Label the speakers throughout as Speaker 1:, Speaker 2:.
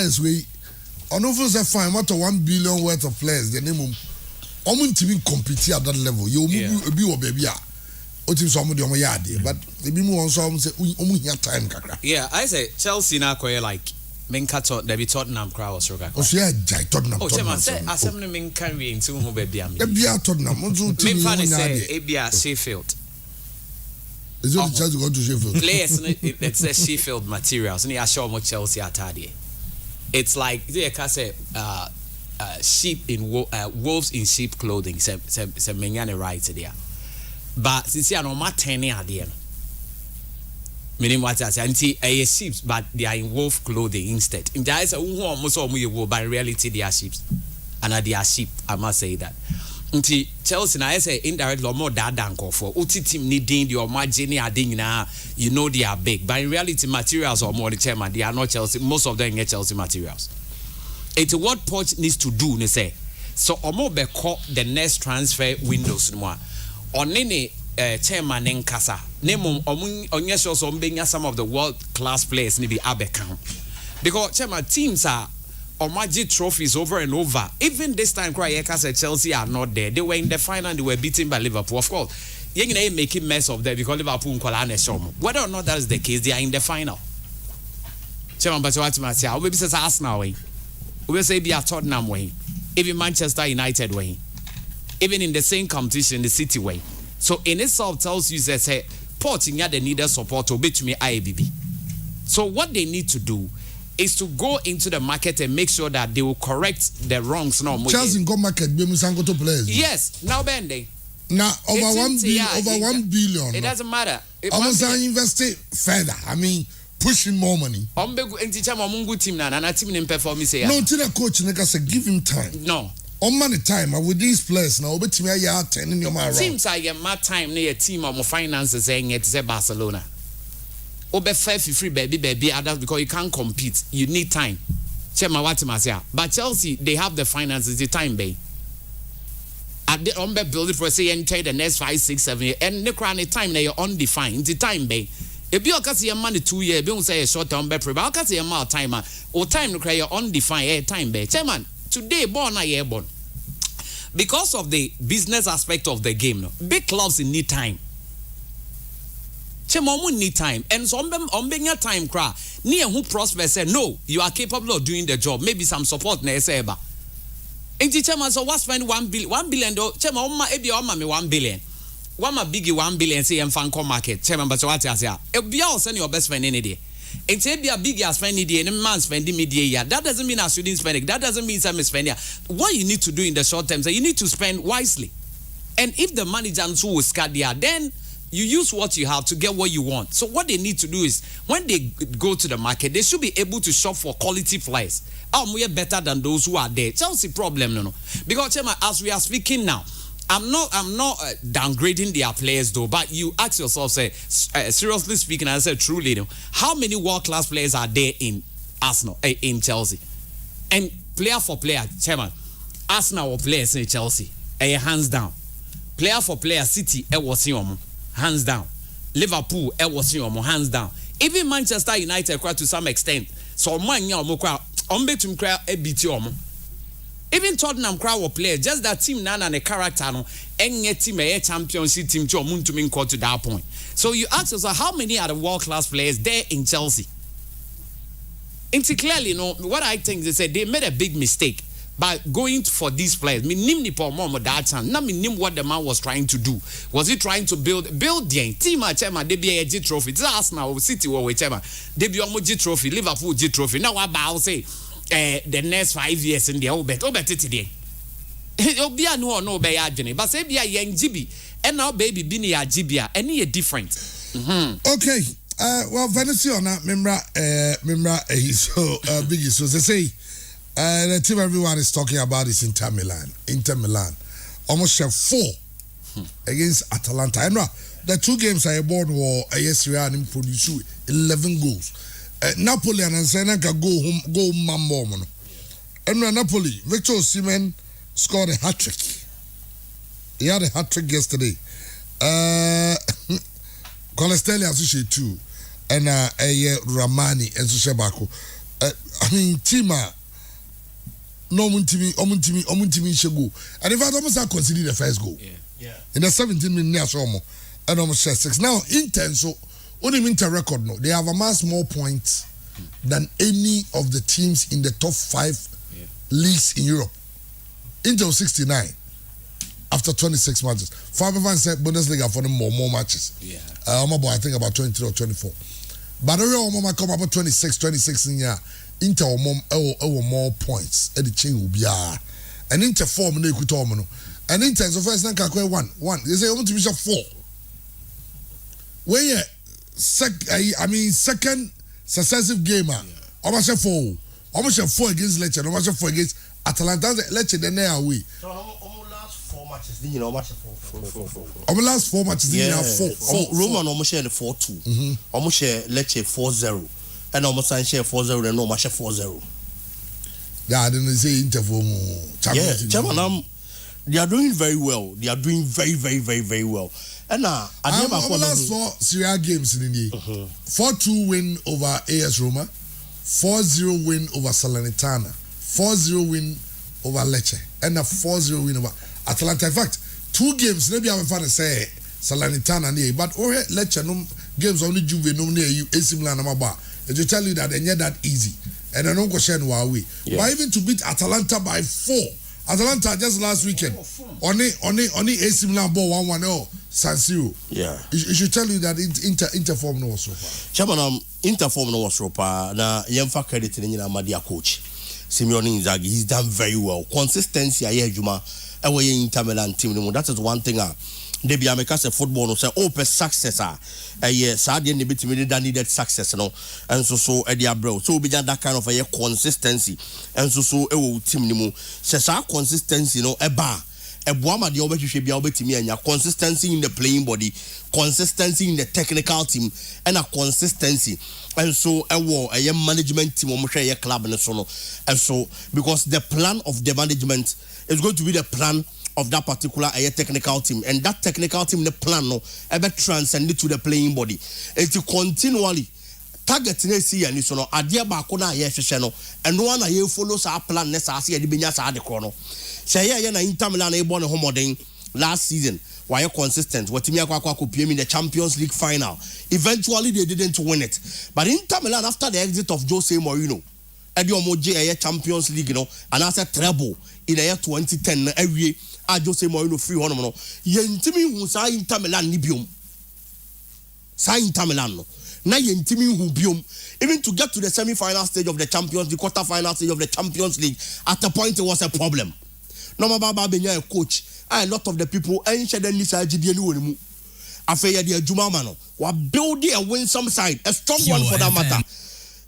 Speaker 1: players we on offers fine what 1 billion worth of players the name omuntu compete at that level you be or baby otim some de yard but they be more so say time kakra.
Speaker 2: Yeah, I say Chelsea na koye like Menka Tottenham crowd was roga.
Speaker 1: Oh yeah, Tottenham.
Speaker 2: Oh Chema say asem no Menka we into ho baby am.
Speaker 1: Ebia Tottenham nzo team
Speaker 2: ni nya say Ebia Sheffield.
Speaker 1: Is it Chelsea go to Sheffield?
Speaker 2: Players it says Sheffield materials ni assure mo Chelsea atade. It's like they can say sheep in wolves in sheep clothing se menyane right there. But since you know my 10 idea. Meaning what I say, anti sheep, but they are in wolf clothing instead. In the eyes of who almost all wolf, but in reality they are sheep. And they are sheep, I must say that. Until Chelsea, I say indirectly more than for Uti team needing your margin, you know they are big. But in reality, materials are more the chairman, they are not Chelsea, most of them get Chelsea materials. It's what Poch needs to do, they say. So Omo be call the next transfer windows no on any chairman in Kasa. Name on so being some of the world class players need be abekam. Because chairman teams are on magic trophies over and over. Even this time said Chelsea are not there. They were in the final and they were beaten by Liverpool. Of course, you're gonna make a mess of them because Liverpool whether or not that is the case, they are in the final. Chairman, but what I say, maybe says Arsenal way. We say be a Tottenham way. Even Manchester United way. Even in the same competition, the City way. So in itself tells you that say Porting they need support to be to me IABB. So what they need to do is to go into the market and make sure that they will correct the wrongs now.
Speaker 1: Chelsea go market be musango to players.
Speaker 2: Yes, now bending.
Speaker 1: Now over 1 billion.
Speaker 2: It doesn't matter.
Speaker 1: Almost invest it further. I mean pushing more money.
Speaker 2: Team na team in perform say.
Speaker 1: No, to the coach nigga say give him time.
Speaker 2: No.
Speaker 1: On money time with these players now bet me ya 10 in your man.
Speaker 2: Teams are your time near team of finances saying it is Barcelona. Obe 5 free baby others because you can't compete. You need time. Chema what masia. But Chelsea they have the finances, the time bay. At the umbe build it for say enter the next 5, 6, 7 years. And the crown time they are undefined. The time bay. If you can see a money 2 years, don't say a short term bet. But can see a more time or time to create undefined time bay. Chairman, today born a year born. Because of the business aspect of the game, big clubs need time. Chemomu need time, and so on being a time cry. Near who prosper say no, you are capable of doing the job. Maybe some support na eseba. And the chairman so what spend 1 billion do? Chairman oma ebi oma me 1 billion. One ma biggie 1 billion say em fan market. Chairman but what you say? Ebi all send your best friend any day. And say be a big as spending day and man spending media. That doesn't mean I shouldn't spend it. That doesn't mean I'm spending. What you need to do in the short term, so you need to spend wisely. And if the manager will scatter there, then you use what you have to get what you want. So what they need to do is when they go to the market, they should be able to shop for quality players. We are better than those who are there. Chelsea problem, no. Because as we are speaking now, I'm not downgrading their players though, but you ask yourself, say, seriously speaking, I said truly, how many world-class players are there in Arsenal, in Chelsea? And player for player, chairman, Arsenal or players in Chelsea, hands down. Player for player, City, hands down. Liverpool, hands down. Even Manchester United, to some extent, so man, even Tottenham crowd will play just that team nana and a character no any team a championship team to to that point. So you ask yourself how many are the world class players there in Chelsea? And clearly, what I think they said they made a big mistake by going for these players. Me nimni po mo that time. Na me nim what the man was trying to do. Was he trying to build the team at Chema? They be a G trophy. It's Arsenal City or whichever. They be a G trophy. Liverpool G trophy. Now what about say? The next 5 years in the obet today. Obia no be adwene, but say bia yen GB and now baby bi ne agibia any different.
Speaker 1: Okay. Well, Venezuela member so big so they say the team everyone is talking about is Inter Milan. Almost have 4 against Atalanta. And the 2 games I born were yesterday and produce 11 goals. Napoli and Senaka go mambo. And Napoli, Victor Osimhen scored a hat-trick. He had a hat-trick yesterday. Colestelli associate 2 and Ramani and Susebako. I mean, Tima. No Muntimi, Shego. And if I almost consider the first goal.
Speaker 3: Yeah.
Speaker 1: In the 17 minutes or more, and almost 6. Now, intenso, only Inter record, no. They have amassed more points than any of the teams in the top 5 leagues in Europe. Inter 69 after 26 matches. Fabian said Bundesliga for them more matches.
Speaker 2: Yeah.
Speaker 1: I think about 23 or 24. But the real Mama come about 26 in here. Inter more points at the chain will be and Inter form no could and Inter so first then calculate one they say only to be 4 when second successive game almost 4 against Lecce almost 4 against Atalanta Lecce then they are away
Speaker 3: so last 4 matches you know match 4
Speaker 1: last 4 matches
Speaker 3: yeah
Speaker 1: 4
Speaker 3: Roma almost share the 4-2 almost share Lecce 4-0 and almost share 4-0 and no match 4-0.
Speaker 1: Yeah, I didn't say Inter for
Speaker 3: Chairman, they are doing very well. They are doing very, very, very, very well. And now, I never
Speaker 1: last 4 Serie A games in the 4-2 win over AS Roma, 4-0 win over Salernitana, 4-0 win over Lecce, and a 4-0 win over Atalanta. In fact, 2 games. Maybe I'm fun to say Salernitana near, but Lecce no games only Juve no near you. AC Milan amaba. They tell you that they're not that easy. And I don't question why we. But even to beat Atalanta by 4. Atalanta just last weekend. Only AC Milan ball 1-1 San Siro.
Speaker 3: Yeah.
Speaker 1: It should tell you that Inter form no was so far.
Speaker 3: Chairman, Inter form no was so far. Now, Yemfa credit in Madia coach. Simeone Inzaghi, he's done very well. Consistency aye Juma. Away Inter Milan team. That is one thing. They be America's football no say per success yes Saudi and bit that needed success no and so Eddie bro so be that kind of a consistency and so team ni mu say consistency no eba ebuama de obetwe bia obetimi anya consistency in the playing body consistency in the technical team and a consistency and so a management team omhwe club ne so no and so because the plan of the management is going to be the plan of that particular technical team and that technical team the plan no ever transcend to the playing body it continually target na see and so no ade ba ko na ye hwehwe no and no one ye follow sa plan na sa se ye de benya sa de kro no say ye na Inter Milan e born homoden last season why consistent watimi akwa pm in the Champions League final eventually they didn't win it but Inter Milan after the exit of Jose Mourinho ade omoje Champions League no and as a treble in the year 2010 na awie Jose Mourinho free hono no yentimi hu sa Inter Milan ni biom sa Inter Milan no na yentimi hu biom even to get to the semi-final stage of the Champions the quarter-final stage of the Champions League at a point it was a problem no baba benya a coach a lot of the people enche den nisa gidie ni wonimu afeye de adwuma ma no wa build a winsome side a strong one for that matter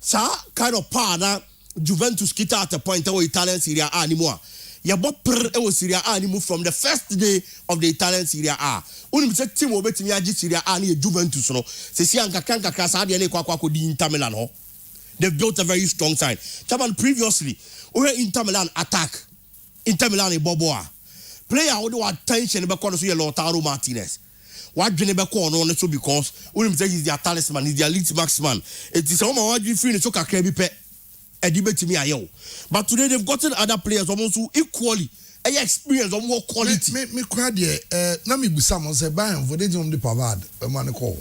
Speaker 3: sa kind of power na Juventus kita at a point where Italian Serie A ni mo a yabo per e Serie A ni move from the first day of the Italian Serie A. Unim se team obetimi agi Serie A ni Juventus no. Se si anka sa de na kwa di Inter Milan ho. They've built a very strong side. Chairman previously, we Inter Milan attack. Inter Milan e boboa. Player who do attention be call so ye Lautaro Martinez. What dwene be call no so because unim say he's their talisman, he's their elite marksman. It is some what you free so kakra bi pe. But today they've gotten other players almost equally experience or more quality.
Speaker 1: Me crowd here. Na me busa mo say Bayern for the Pavard. Man call.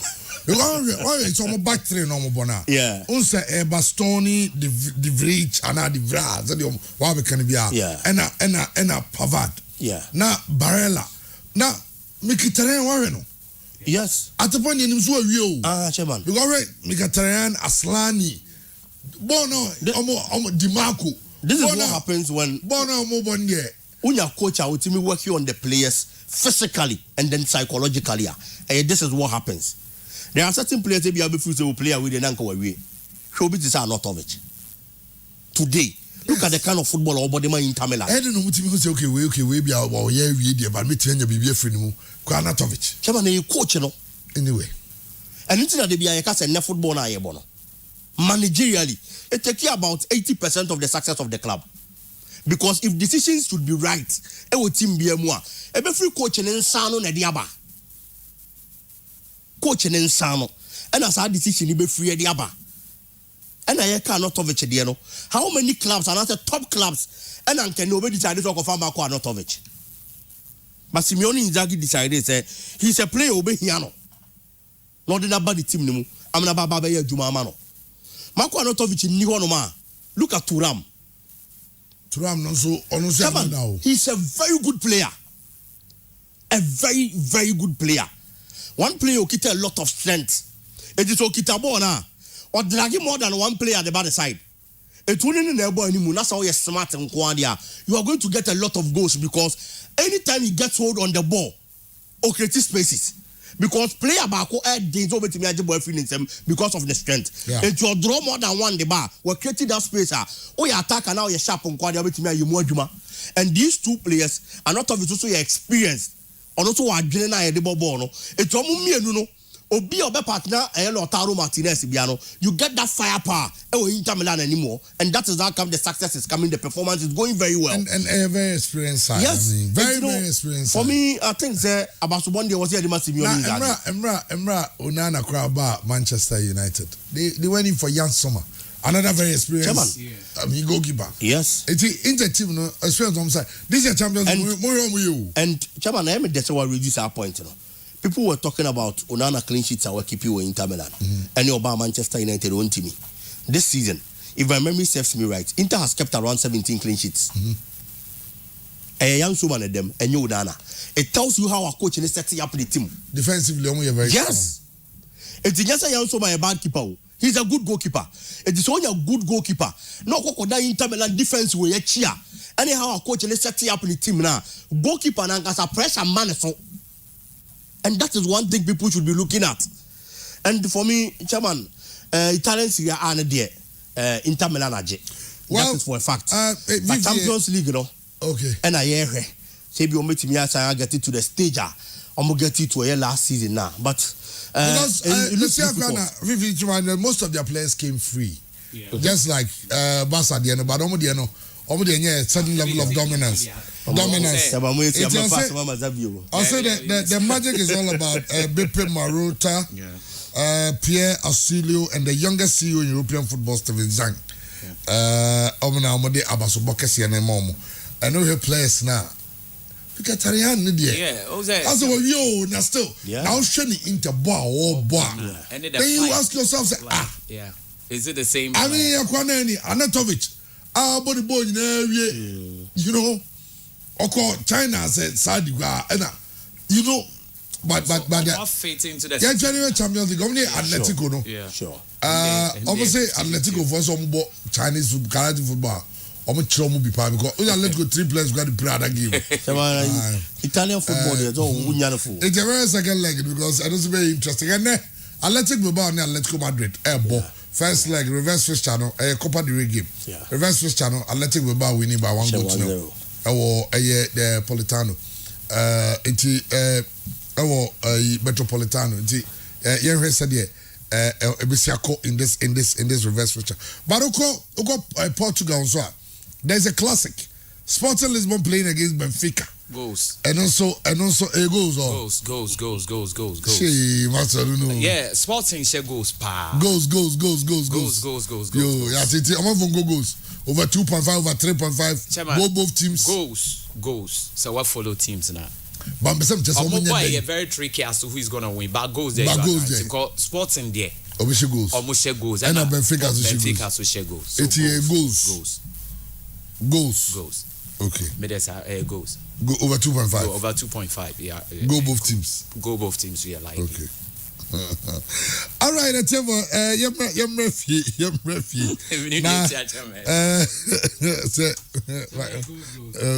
Speaker 1: Because it's almost back three no mo bona.
Speaker 3: Yeah.
Speaker 1: Unse Bastoni, the Vrij, and the Vraz. That what we can be.
Speaker 3: Yeah.
Speaker 1: And Pavard.
Speaker 3: Yeah.
Speaker 1: Na Barella. Na Mkhitaryan Warren.
Speaker 3: Yes.
Speaker 1: At the point you so we
Speaker 3: Chairman.
Speaker 1: Because Mkhitaryan Aslani. Bono, Dimarco.
Speaker 3: This is what happens when
Speaker 1: Bono Mobonye.
Speaker 3: Unya coach out me working on the players physically and then psychologically. And this is what happens. There are certain players that be able to play with an anchor away. Showbiz is not of it. Today, look at the kind of football or body man in Tamila.
Speaker 1: I don't know what you say. Okay, we be our yeah, but me tell you be a friend who Kranatovic.
Speaker 3: Chairman, you coach, you know.
Speaker 1: Anyway.
Speaker 3: And it's not the be a cast and football na bono. Managerially, it takes about 80% of the success of the club. Because if decisions should be right, it would team be more. Every free coaching in Sano Nediaba. Coaching in Sano. And as our decision, be free Ediaba. And I can't not of it, Diano. How many clubs and other top clubs and I can nobody decided to offer Marco Arnautovic. But Simeone Inzaghi decided say he's a player obey Hiano. Not in a body team no. I'm not Baba Jumamano. Marco Arnautovic in Nihonoma. Look at Turam.
Speaker 1: Turam no so now.
Speaker 3: He's a very good player. A very, very good player. One player who get a lot of strength. It is Okitabo now. Or drag more than one player at the bad side. It wouldn't in the ball anymore. That's how you're smart and quadia. You are going to get a lot of goals because anytime he gets hold on the ball, or create spaces. Because player back days over to me feelings them because of the strength.
Speaker 1: Yeah.
Speaker 3: If you draw more than one the bar, we're creating that space. Oh, you attack and now you're sharp on quadia with me, you more juma. And these two players are not of it also your experience. Or also are general the ball. No, it's almost Obi Obe partner Lautaro Martinez Biano, you get that firepower Inter Milan anymore, and that is how come the success is coming, the performance is going very well.
Speaker 1: And a very experienced side.
Speaker 3: Yes,
Speaker 1: I mean, very experienced
Speaker 3: for
Speaker 1: side.
Speaker 3: Me, I think about one day was here the Simeone.
Speaker 1: Emra Onana Kraba Manchester United. They went in for Jan Sommer. Another very experienced goalkeeper.
Speaker 3: Yes.
Speaker 1: It's Inter team no experience on side. This is a champions
Speaker 3: and Chairman, I am that's why we reduce our point, you know. People were talking about Onana clean sheets are keeping in Inter Milan. And you about Manchester United own team. This season, if my memory serves me right, Inter has kept around 17 clean sheets. A young woman at them, and you Onana. It tells you how our coach is setting up the team.
Speaker 1: Defensively, only very
Speaker 3: yes. It's just a young woman, a bad keeper. He's a good goalkeeper. It is only a good goalkeeper. No Kokoda Inter Milan defense way cheer. Anyhow, our coach is setting up the team now. Goalkeeper and as a pressure man so. And that is one thing people should be looking at. And for me, Chairman, Italian Serie A and there, Inter Milan aje. Well, that is for a fact. But Champions League, you know.
Speaker 1: Okay.
Speaker 3: And I hear say be ometi me as I get it to the stage. I'm get it to a last season now. But
Speaker 1: because most of their players came free. Yeah. Just like Barca, but almost a certain level of dominance. Dominance. I'll say that the magic is all about Beppe Marotta, Pierre Ausilio, and the youngest CEO in European football, Steven Zhang. I know her players now. Because Tarian, as well, yo, now still, now showing into bar or bar. Then you ask yourself,
Speaker 2: is it the same?
Speaker 1: I mean, Arnautovic. Body boy in area, you know, or China said Saudi, and you know, but
Speaker 2: fit into the
Speaker 1: January Champions League, only Atletico, no,
Speaker 3: yeah, sure.
Speaker 1: Almost say Atletico for some Chinese karate football. Almost Chomu be part because let's go 3 players got to play that game.
Speaker 3: Italian football, it's all
Speaker 1: it's a very second leg because it is very interesting. And Atletico Bilbao and Atletico Madrid, airborne. First leg, reverse switch channel, a Copa del Rey game. Yeah. Reverse switch channel, Athletic Bilbao winning by 1 goal to 0. The Politano. Metropolitano. You said in this reverse switch. But Portugal so there's a classic. Sporting Lisbon playing against Benfica.
Speaker 2: Goals.
Speaker 1: And also goals.
Speaker 2: Goals.
Speaker 1: She must have known.
Speaker 2: Yeah, Sporting share goals.
Speaker 1: Goals.
Speaker 2: Yo,
Speaker 1: yeah, I'm on goals. Over 2.5, over 3.5. Both teams.
Speaker 2: Goals. So what follow teams now?
Speaker 1: But just
Speaker 2: very tricky as to who is gonna win. But goals there. Because Sporting there. Almost share goals.
Speaker 1: And Benfica
Speaker 2: also share goals.
Speaker 1: So goals. Okay.
Speaker 2: Goals.
Speaker 1: Go over 2.5.
Speaker 2: Over 2.5. Yeah.
Speaker 1: Go both teams.
Speaker 2: Yeah, like.
Speaker 1: Okay. All right, I tell you, yum refi.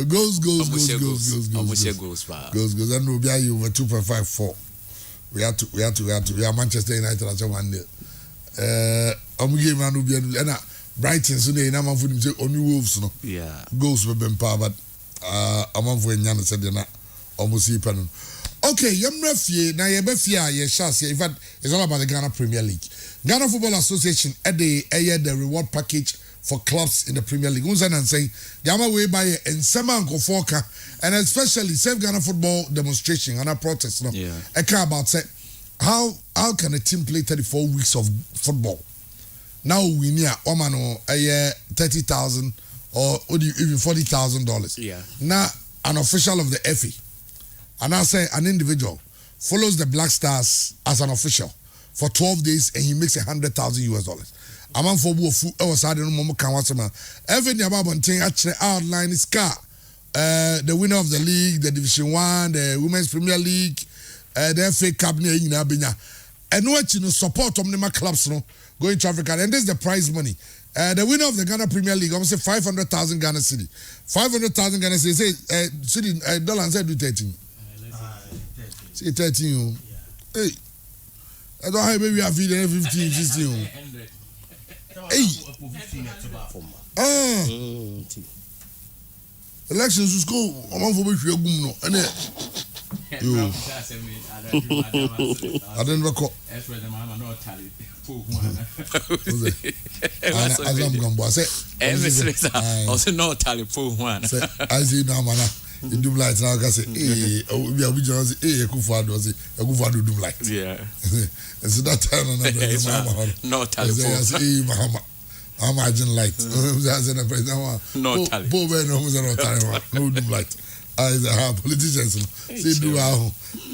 Speaker 1: Goals. And we'll be over 2.54. We are Manchester United as 1-0. I'm giving man will be and Brighton so they na man for them say only Wolves no.
Speaker 2: Yeah.
Speaker 1: Goals we been power but I'm for Nyana said na almost see pen. Okay, Yemrefie, now Yebefia, Yeshas, in fact, it's all about the Ghana Premier League. Ghana Football Association at the reward package for clubs in the Premier League. And saying, the other way by and Samanko Foka, and especially Save Ghana Football demonstration and a protest. No?
Speaker 2: Yeah.
Speaker 1: I care about say, how can a team play 34 weeks of football? now we near omano a 30,000 or even $40,000.
Speaker 2: Yeah.
Speaker 1: Now an official of the FA, and I say an individual follows the Black Stars as an official for 12 days and he makes $100,000. Among for fu was adding Momo Kawasama. Every Nababonting actually outline is car. The winner of the league, the Division 1, the Women's Premier League, the FA Cup near Inabinya. And what you know, support of the clubs no, going to Africa. And this is the prize money. The winner of the Ghana Premier League, I'm say 500,000 Ghana City. 500,000 Ghana City. Say city dollar and say do 13. Say 13. Hey. I don't have maybe I feed 15, 16. Hey. Elections was go. I'm for which you go. And I didn't record. I'm going to say,
Speaker 2: I said, no, tally pool one.
Speaker 1: I see now, man. You do lights now. I say, we are just a good father, a good father do light.
Speaker 2: Yeah.
Speaker 1: And so that time,
Speaker 2: no tally
Speaker 1: pool. I'm imagine light.
Speaker 2: No tally.
Speaker 1: Both men know who's not tally. No do light. As a politicians say do how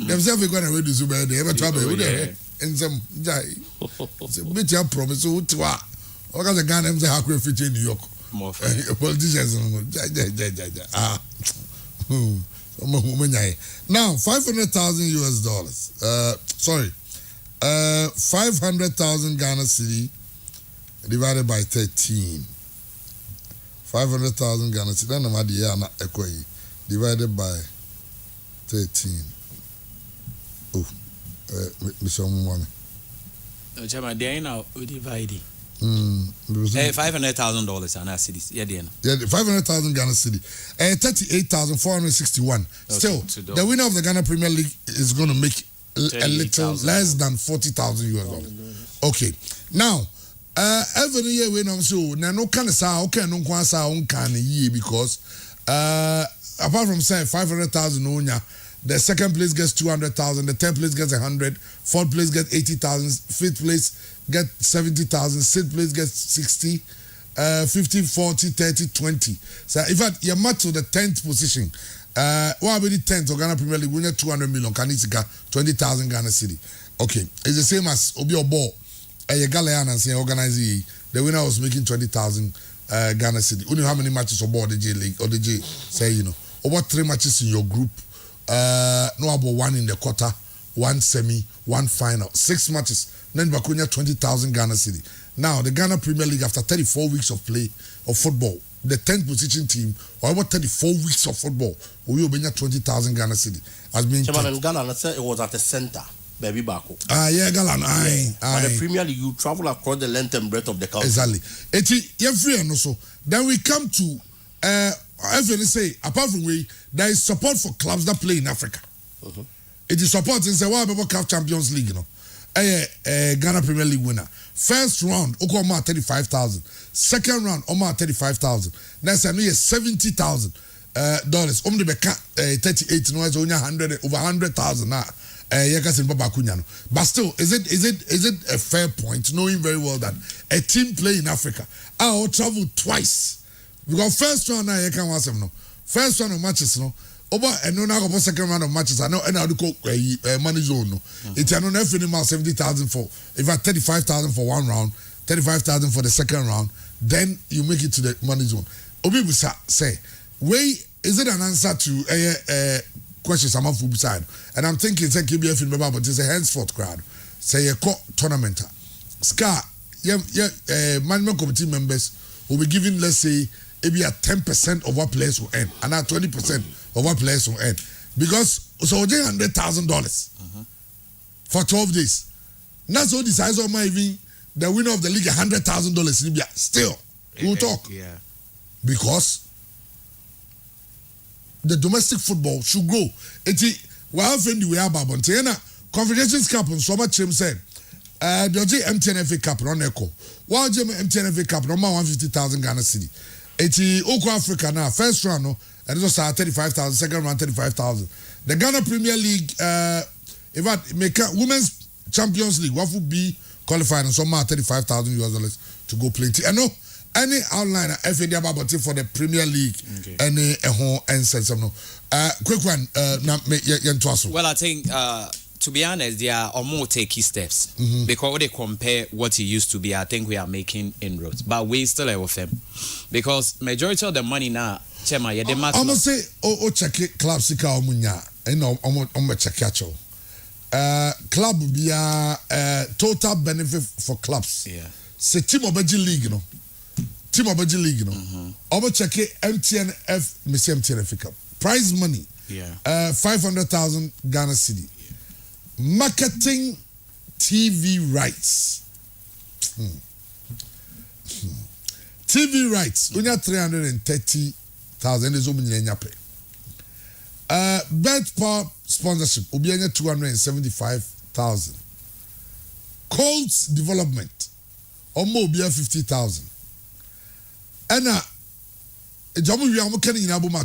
Speaker 1: themselves going to reduce by the ever trouble with them in some jai. Bit your promise to what can the gun them say how could fit in New York?
Speaker 2: More
Speaker 1: politicians. Now $500,000. Sorry. 500,000 Ghana cedi divided by 13. 500,000 Ghana cedi. Then I'm at the year na equate. Divided by 13. Oh, Mr. Mwame.
Speaker 2: Chama, they ain't now dividing. $500,000 Ghana cedis. Yeah,
Speaker 1: yeah, 500,000 Ghana cedi. 38,461. Still, the winner of the Ghana Premier League is going to make a little less than $40,000. Okay, now. Every year when I'm so now no kind of say okay no can say on can year because apart from saying 500,000 onya, the second place gets 200,000, the 10th place gets 100, fourth place gets 80,000, fifth place gets 70,000, sixth place gets 60, 50, 40, 30, 20. So in fact you match to the 10th position. What about the 10th of Ghana Premier League winner 200 million can it get 20,000 Ghana cedi. Okay, it's the same as Obi Obo. Galean and say organize the winner was making 20,000 Ghana cedi. You know how many matches aboard the J League or the J say about 3 matches in your group. No about 1 in the quarter, 1 semi, 1 final, 6 matches. Then Bakunya 20,000 Ghana cedi. Now the Ghana Premier League after 34 weeks of play of football, the 10th position team or about 34 weeks of football, we will be 20,000 Ghana cedi. As being
Speaker 3: Ghana, let's say it was at the center. Baby Bako.
Speaker 1: Yeah, Galan.
Speaker 3: But the Premier League, you travel across the length and breadth of the country.
Speaker 1: Exactly. Then we come to, as they say, apart from there is support for clubs that play in Africa. It is support in say, why people CAF Champions League, Ghana Premier League winner. First round, Okoma 35,000. Second round, Oma 35,000. Next time, $70,000. Only 38, no, it's only 100, over 100,000 now. But still, is it a fair point, knowing very well that a team play in Africa, I will travel twice because first round now you can watch them no, first round of matches no, over and no now about second round of matches I know and I do go money zone no, it's an unfair 70,000 for if I 35,000 for 1 round, 35,000 for the second round, then you make it to the money zone. Obi will say, wait, is it an answer to questions I'm on side, and I'm thinking say KBF in but it's a henceforth crowd. Say a tournament. Scar, management committee members will be given, let's say, maybe at 10% of what players will earn, and at 20% of what players will earn. Because so they $100,000 for 12 days. That's all the size of my even the winner of the league $100,000 in Libya. Still, we'll talk.
Speaker 2: Yeah.
Speaker 1: Because the domestic football should grow. While friend we are Babontiana, Confederations Cup and so much him said, the MTN FA Cup on Echo. While MTN FA Cup, no more 150,000 Ghana cedi. Oko Africa now, first round, no, and it was 35,000, second round 35,000. The Ghana Premier League, if I make Women's Champions League, what would be qualified and some $35,000 to go play. I know any outline FAD about for the Premier League, any home and said some. Quick one,
Speaker 2: well, I think to be honest, there are more takey steps because when they compare what it used to be, I think we are making inroads, but we still have with them because majority of the money now, Chema, yeah, they must.
Speaker 1: I'm gonna say, check it, club sika omunya, I'm check it. Club be total benefit for clubs.
Speaker 2: Yeah.
Speaker 1: Say team obeji league no. Team obeji league no. Obo check it MTNF, Mr. MTNF Cup. Prize money.
Speaker 2: Yeah.
Speaker 1: 500,000 Ghana cedi. Yeah. Marketing TV rights. TV rights. Unya 330,000 is omunya pay. Bet Power sponsorship Ubianya 275,000. Colts development Omo Ubia 50,000. And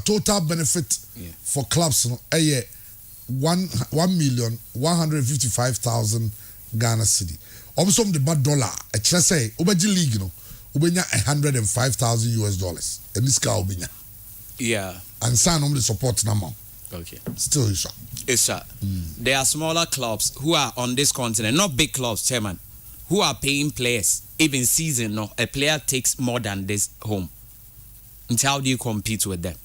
Speaker 1: total benefit for clubs no 1,155,000 Ghana cedi. Also the bad dollar a say Ubeji league no Ubenya $105,000 US. And this car Ubenya.
Speaker 2: Yeah.
Speaker 1: And sign on the support number.
Speaker 2: Okay.
Speaker 1: Still Isha.
Speaker 2: There are smaller clubs who are on this continent, not big clubs, Chairman, who are paying players. Even season, no, a player takes more than this home. And how do you compete with them?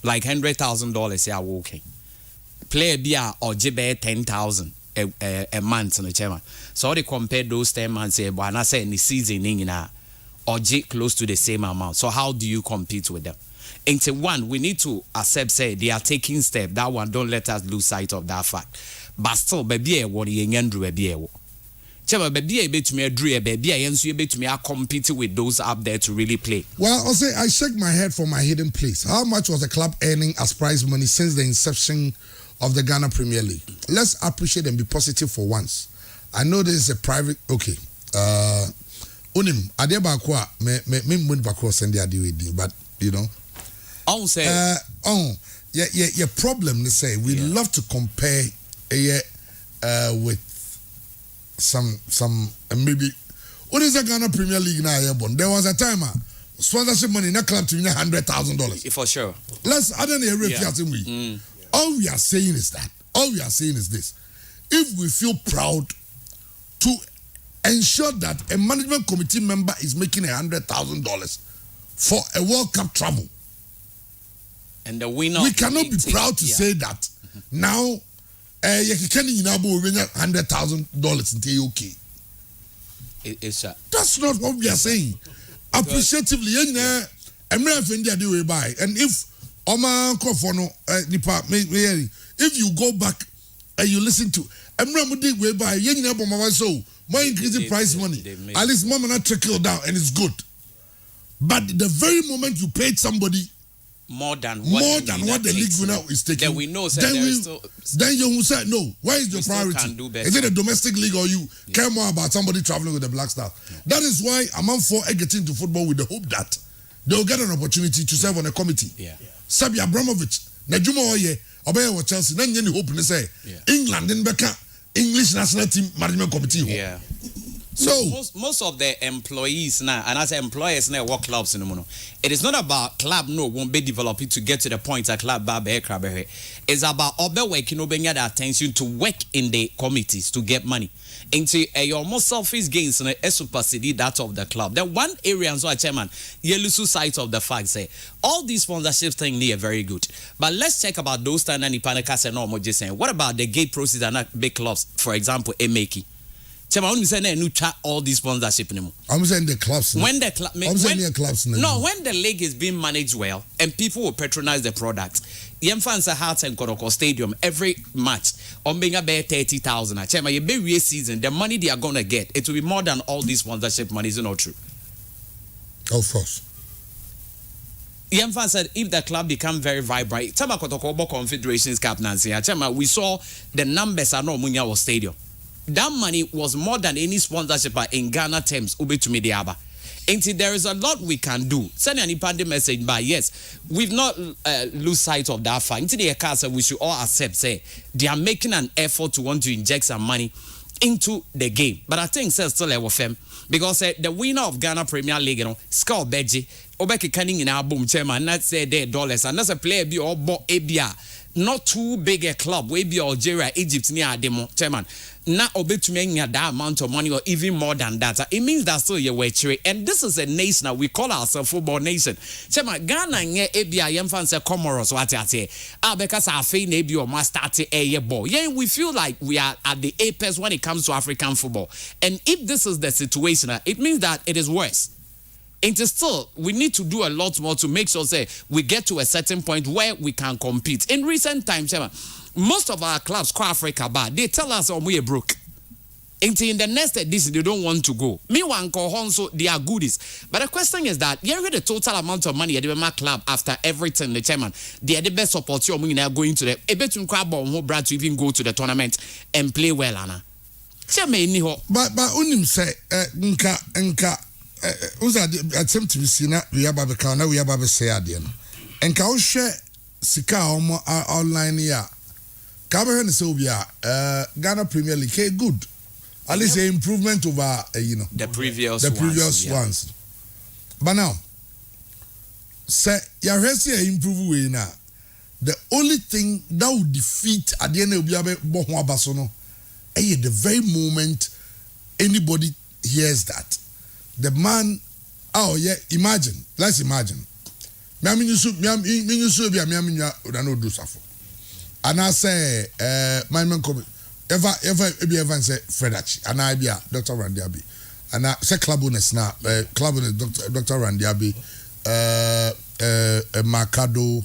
Speaker 2: Like $100,000, yeah, okay. Player beer or jibe 10,000 a month, no, Chairman. So they compare those 10 months, but I say in the season, or close to the same amount. So how do you compete with them? Into one, we need to accept, say, they are taking steps. That one, don't let us lose sight of that fact. But still, baby, what you can do, baby. Chema, baby, a bit to me, Drew, baby, I answer a bit to me, I compete with those up there to really play.
Speaker 1: Well, I'll say, I shake my head for my hidden place. How much was the club earning as prize money since the inception of the Ghana Premier League? Let's appreciate and be positive for once. I know this is a private, okay. Unim, Adeba Kwa, me Bakwa send the Adi, but, you know.
Speaker 2: I'll say,
Speaker 1: your problem, they say, we love to compare with some maybe what is the Ghana Premier League now? There was a time sponsorship money in a club to win $100,000
Speaker 2: for sure.
Speaker 1: Let's I don't know all we are saying is this: if we feel proud to ensure that a management committee member is making $100,000 for a World Cup travel,
Speaker 2: and the winner,
Speaker 1: we cannot be proud to say that now. You can $100,000 in okay. That's not what we are saying. Appreciatively, and if if you go back and you listen to my increasing price money, at least mama not trickle down and it's good. But the very moment you paid somebody
Speaker 2: more than what
Speaker 1: the league winner is taking,
Speaker 2: then we know.
Speaker 1: Then you will say no. Where is your priority? Is it a domestic league or you care more about somebody traveling with the Black Stars? That is why I'm on for getting into football with the hope that they will get an opportunity to serve on a committee. Sabi Abramovich, Najuma Oye, Obey with Chelsea. Then you hope to say England in Becca English national team management committee.
Speaker 2: Yeah. So most of the employees now, and as employers now work clubs in the mono. It is not about club won't be developing to get to the point a club crab. It's about other working the attention to work in the committees to get money. Into your most selfish gains and supersede that of the club. The one area and so chairman, you lose sight of the fact say all these sponsorship things are very good. But let's check about those stand and Ipanekas and all just saying. What about the gate process and big clubs, for example, Emeki? I'm saying all these sponsorship anymore.
Speaker 1: I'm saying the clubs.
Speaker 2: When the club, when the league is being managed well and people will patronize the product. Fans are Hearts and Koroko Stadium every match. On being about 30,000. You be season. The money they are gonna get, it will be more than all these sponsorship money. Is not true.
Speaker 1: Of course.
Speaker 2: Fans said if the club become very vibrant, Kotoko Confederations Cup Nancy. We saw the numbers are not Munyawo Stadium. That money was more than any sponsorship in Ghana terms. Ube to me diaba. And there is a lot we can do. Send an independent message, but yes, we've not lose sight of that fact. Into the case, we should all accept, say, they are making an effort to want to inject some money into the game. But I think says still a FM because the winner of Ghana Premier League, you know, Skull Beji, Obeki Canning in our boom chairman, not say their dollars, and that's a player be all bought ABR. Not too big a club, we be Algeria, Egypt near demo chairman. Not obey to make that amount of money or even more than that. It means that still your way. And this is a nation that we call ourselves football nation. Chairman, Ghana nye ABI yem fan say Comoros what I say. Because our fame ABI or must start a ball. Yeah, we feel like we are at the apex when it comes to African football. And if this is the situation, it means that it is worse. It is still, we need to do a lot more to make sure say we get to a certain point where we can compete. In recent times, most of our clubs, call Africa Bar, they tell us we are broke. Until in the next edition, they don't want to go. Meanwhile, so they are goodies. But the question is that you the total amount of money at the club after everything, the chairman, they are the best support you are going to the a bit to even go to the tournament and play well, Anna.
Speaker 1: But unim say nka attempt to be seen we have a corner, we have a say again. And can share Sika online here. Cameroon is Ghana Premier League, good. At least an improvement over,
Speaker 2: the previous
Speaker 1: ones. But now, say, you're improve way now. The only thing that would defeat at the end of Bohua Basono, the very moment anybody hears that. The man, imagine, let's imagine. And I say, my man come ever say Fredachi, and I be Dr. Randiabi, and I say Clubuness now, Clubuness Dr. Randiabi, Mercado,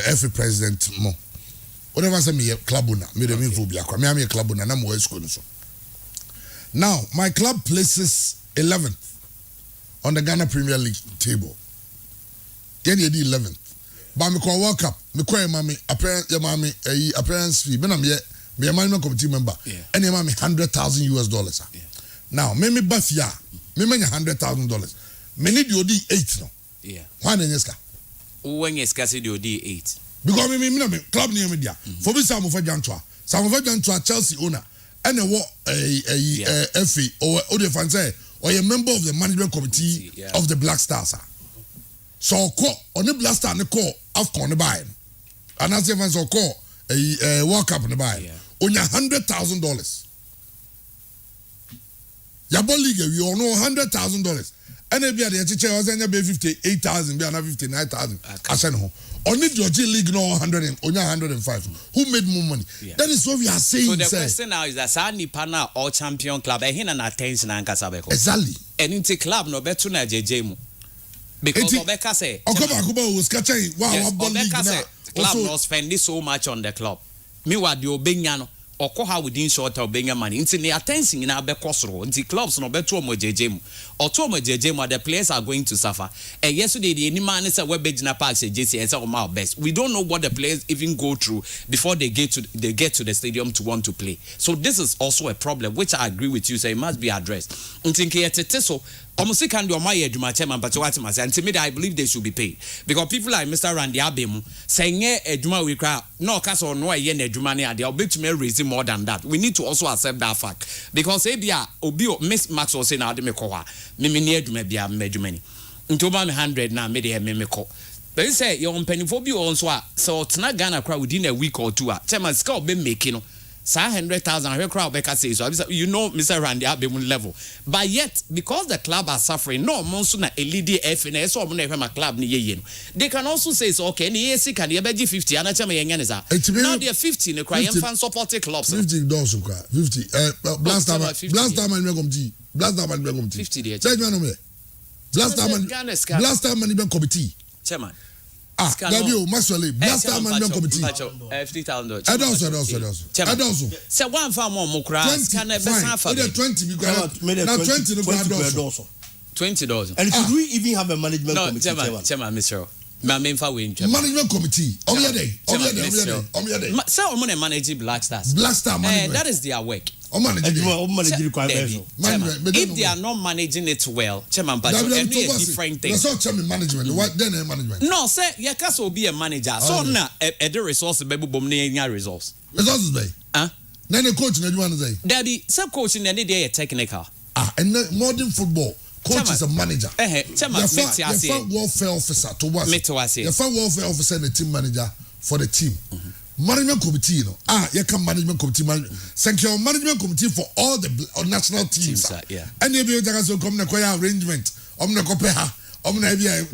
Speaker 1: every president mo. Whatever say me Clubuna, me the me phobia, me am a Clubuna, na mo school so. Now my club places 11th on the Ghana Premier League table. Then you did 11th. But me call World Cup. Me call mommy appearance fee. Me a management committee member. And mommy $100,000. Yeah. Now me bafia. Me $100,000. Me need you 8 no.
Speaker 2: Yeah.
Speaker 1: Why neska?
Speaker 2: When yeska say you 8.
Speaker 1: Because me club near media. For me some of Jantua Chelsea owner. And what FA or the fans say or a member of the management committee of the Black Stars. So call on the Black Star and the call AFCON the buy. And as fans or call a World Cup in the buy. On your $100,000. Yabo League, we all know $100,000. And if you are the teacher, I was in 58,000, be another 59,000. I said no. Only Georgia League no 105. Who made more money? Yeah. That is what we are saying.
Speaker 2: So the question now is that Sani Pana or champion club, I hear an attention and Kasabeko.
Speaker 1: Exactly.
Speaker 2: And into club no better na JJ. Because Obeka say
Speaker 1: Okoba was catching
Speaker 2: Obeka say club not spending so much on the club. Meanwhile, the Obenyano or Koha within short of being money. Into the attention in our Bekosro, into clubs no better mo JJ. Or Tomo JJ, the players are going to suffer. And yesterday, the man is a Webejina Park said JC and some our best. We don't know what the players even go through before they get to the stadium to want to play. So this is also a problem, which I agree with you. So it must be addressed. So almost can do my chairman, but what and to me, I believe they should be paid because people like Mr. Randy Abemu saying a Juma we cry no cast or no yen Jumani and they'll be to me raising more than that. We need to also accept that fact because Abia Obio Miss Max was saying Ademekoa. Mimi near maybe a major many. Into 100 now, maybe a mimico. But you say your pennyphobia also, so it's not Ghana crowd within a week or two. Chairman Skull been making 100,000 crowd back say so. You know, Mr. Randy Abemu level. But yet, because the club are suffering, no monsoon a lead FNS or my club near they can also say, so okay, NEC can you 50 and now they're 50 in the cry and fan supporting clubs.
Speaker 1: 50 dollars, 50. Blast time and Megum Blast time and Megum
Speaker 2: 50.
Speaker 1: Blast time and committee.
Speaker 2: Chairman.
Speaker 1: W Maswale blast time management committee.
Speaker 2: $50,000.
Speaker 1: I also.
Speaker 2: Say one farm more mukra. Can I be
Speaker 1: 20 because now 20
Speaker 2: $20.
Speaker 3: And should we even have a management
Speaker 2: committee?
Speaker 3: No,
Speaker 2: Chairman, Mr.
Speaker 1: Management committee.
Speaker 2: So I'm gonna manage Black Stars.
Speaker 1: Black Star management.
Speaker 2: That is their work. If they are not managing it well, Chairman, but a different thing.
Speaker 1: That's not Chairman management. What then management?
Speaker 2: No, sir, you can be a manager. So now, the resource baby bomb near resource.
Speaker 1: Resources bay.
Speaker 2: Huh?
Speaker 1: Then the coach na adwuma no say.
Speaker 2: Daddy, some coach in the day technical.
Speaker 1: And modern football coach is a manager.
Speaker 2: Chama
Speaker 1: the welfare officer to what? The welfare officer and the team manager for the team. Management committee, you know. You can management committee. Thank you, management committee for all the national teams.
Speaker 2: Yeah.
Speaker 1: And if you can come to the arrangement,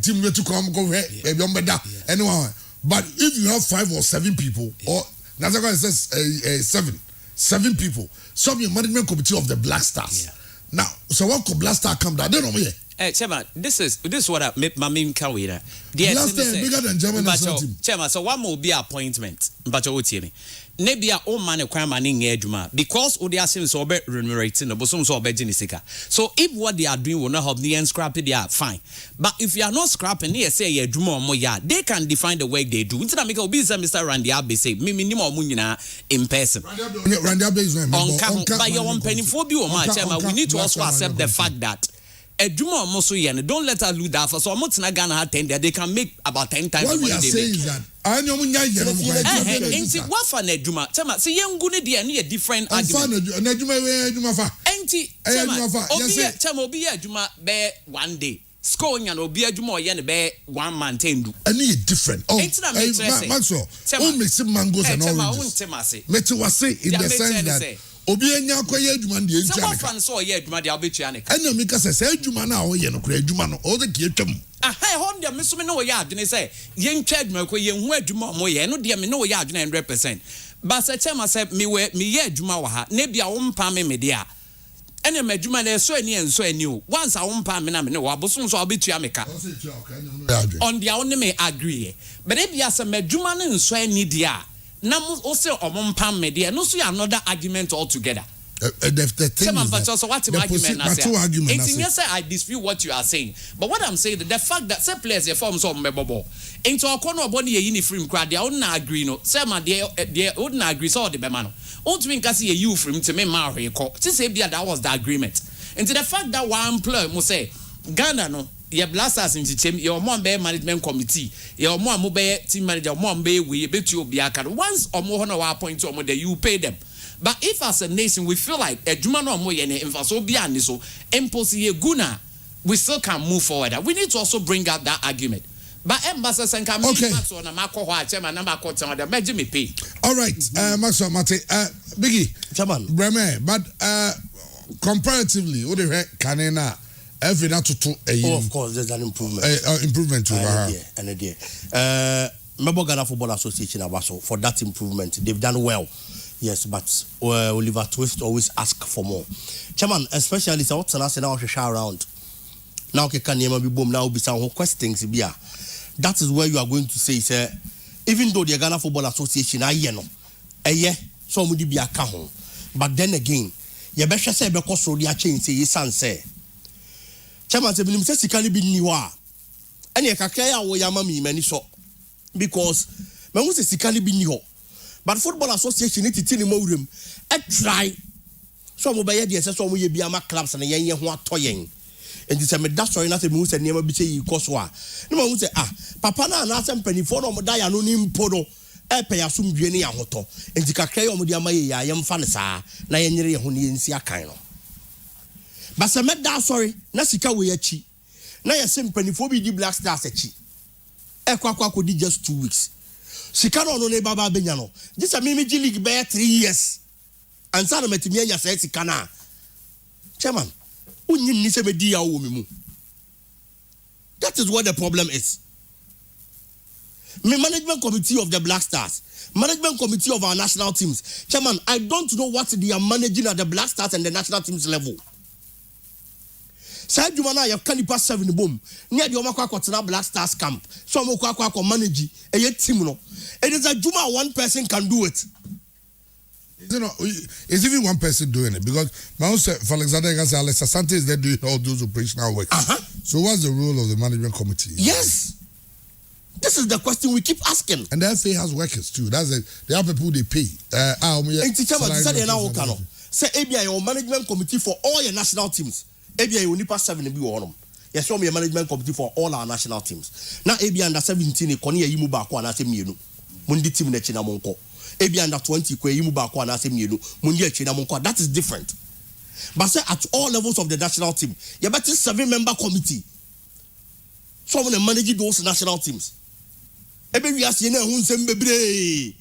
Speaker 1: team to come go anyway. But if you have 5 or 7 people, or Nazaka says 7 people, some your management committee of the Black Stars.
Speaker 2: Yeah.
Speaker 1: Now, so what could Black Star come down? I don't know here.
Speaker 2: Chairman, this is what my main can we there.
Speaker 1: Black Star bigger than German national team.
Speaker 2: Chairman, so one will be appointment. But you tell me. Maybe our own man requirement in Eduma because all the assumptions are remunerating the bosoms or bejinisika. So if what they are doing will not help the end scrapping, they are fine. But if you are not scrapping, they say Eduma or Moya, they can define the work they do. Instead of making Mr. Randy Abbey say, minimum munina in person.
Speaker 1: Randy Abbey is
Speaker 2: by your own penny for you, my chairman. We need to also accept the fact that. Eduma almost don't let us lose that for so much na Ghana 10 there they can make about 10 times
Speaker 1: what we are saying is that I know
Speaker 2: what for Eduma tell see yengu ne dey na different argument
Speaker 1: Eduma fa
Speaker 2: enti tell obi Eduma be one day score nya no obi Eduma o ye ne be 1 man 10 do
Speaker 1: any different Maxwell o mix mangoes and oranges meti wase in the sense that obi enya akoye adwuma de entia
Speaker 2: nka fan so ye adwuma de abetua ne ka
Speaker 1: enya mi ka se adwuma na o ye no kura adwuma no o de ki atwam
Speaker 2: hon de me so me no ye adwene se ye ntwa adwuma ko ye hu adwuma mo ye no de me no ye adwene 100% ba se chema se me ye adwuma wa ha na bia wo mpa me de a enya me adwuma na so ani enso ani o once a wo mpa me na me ne wa bosom so abetua me ka on dia on me agree but if ya se me adwuma na enso ani de a na also omompa media no so another argument altogether.
Speaker 1: The thing is that
Speaker 2: so what argument I dispute what you are saying, but what I'm saying the fact that some players form some mebabo into a corner of body uniform crowd they wouldn't agree no some they wouldn't agree so the bemano won't mean kasi you from to me marry ko to say that was the agreement into the fact that one player must say Ghana no your blasters in the your mom be management committee your mom be team manager mom be we bet you be aka once or more on our point or more you pay them but if as a nation we feel like adwuma no mo ye ne emfaso bia ni so impossible guna we still can move forward we need to also bring out that argument but embassy can come on na mako ho a chairman na mako ten the meji me pay
Speaker 1: all right Maxwell Mate Biggie
Speaker 3: chairman
Speaker 1: Breme but comparatively what the Kanena every now to
Speaker 3: of course there's an improvement
Speaker 1: improvement to
Speaker 3: and a Mebo Ghana Football Association Abaso for that improvement they've done well yes but Oliver Twist always ask for more chairman especially so what's now around now can be boom now be some questions bia that is where you are going to say sir even though the Ghana Football Association so mudi be aka ho but then again you be hwe say be koso dia change say yisan say chairman say binim say sikali bi ni wa ene kakra ya wo yama mi mani so because me hu say sikali bi ni ho but Football Association it tini mawurem try so mo be ye de say so mo ye bi ama clubs na yen ho atoyen enti say me da sorry na say me hu say niam bi say yi koso a na mo hu say papa na na say mpanifo no mo da ya no ni mpo no epe ya sumdue ne ya hoto enti kakra ya mo de ama ye ya yemfa ne saa na yenyere ye ho ne yensi akan no but say me da sorry na sika we achi na ye say mpanifo bi di Black Stars achi ekwa di just 2 weeks sika no ne baba benya no just a mimi league be 3 years and sa na metimi anya say sika na chairman unyi ni se me di ya wo me mu that is what the problem is. Me management committee of the Black Stars, management committee of our national teams. Chairman, I don't know what they are managing at the Black Stars and the national teams level. Say Jumana you can pass 7 boom. Near the Omakwa Black Stars camp. So Mokwa manage a team no. It is a Juma one person can do it.
Speaker 1: You know, it's even one person doing it because for Alexander Alex Asante is there doing all those operational work. So what's the role of the management committee?
Speaker 3: Yes. This is the question we keep asking.
Speaker 1: And the FA has workers too. That's it. They have people they pay.
Speaker 3: Say ABI your management committee for all your national teams. ABI you only pass 7 be on. Yes, show me a management committee for all our national teams. Now ABI under 17 Konya Yimu Bako and Asemienu. Mundi team na China Monko. Ebi under 20 kwe yimu ba kwa na se mienu. Munye eche na monko. That is different. But say at all levels of the national team, you better 7-member committee. So when manage those national teams. Ebe we as yene hun sem bebre.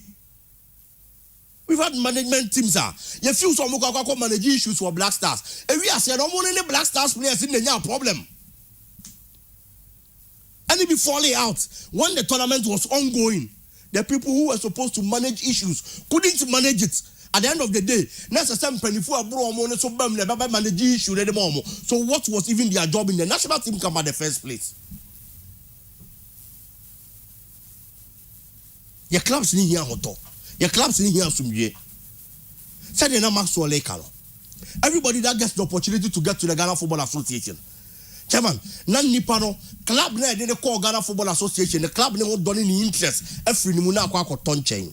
Speaker 3: We've had management teams you feel so much manage issues for Black Stars. And we are saying no more Black Stars players in the problem. And it be falling out when the tournament was ongoing. The people who were supposed to manage issues couldn't manage it. At the end of the day, manage issues. So what was even their job in the national team come at the first place? Your clubs in here hoto. Your clubs in here sumye. Said the Maxwell Lekalo. Everybody that gets the opportunity to get to the Ghana Football Association. Chairman, nan nipano club na de call Ghana Football Association. The club ne done any interest. Every nimuna kwa ton chain.